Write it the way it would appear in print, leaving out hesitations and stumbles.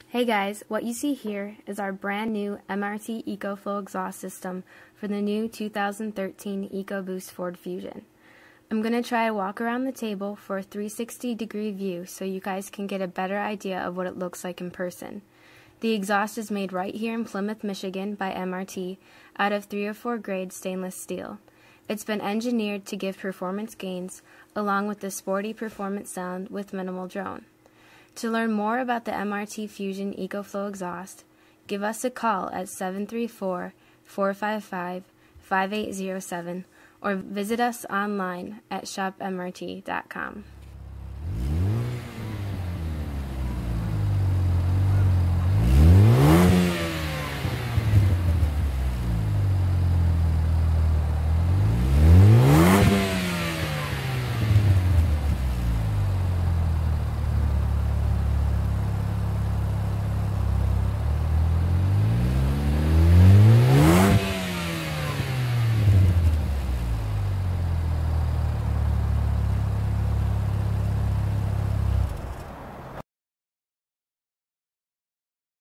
Hey guys, what you see here is our brand new MRT EcoFlow exhaust system for the new 2013 EcoBoost Ford Fusion. I'm going to try a walk around the table for a 360-degree view so you guys can get a better idea of what it looks like in person. The exhaust is made right here in Plymouth, Michigan by MRT out of 304 grade stainless steel. It's been engineered to give performance gains along with the sporty performance sound with minimal drone. To learn more about the MRT Fusion EcoFlow exhaust, give us a call at 734-455-5807 or visit us online at shopmrt.com.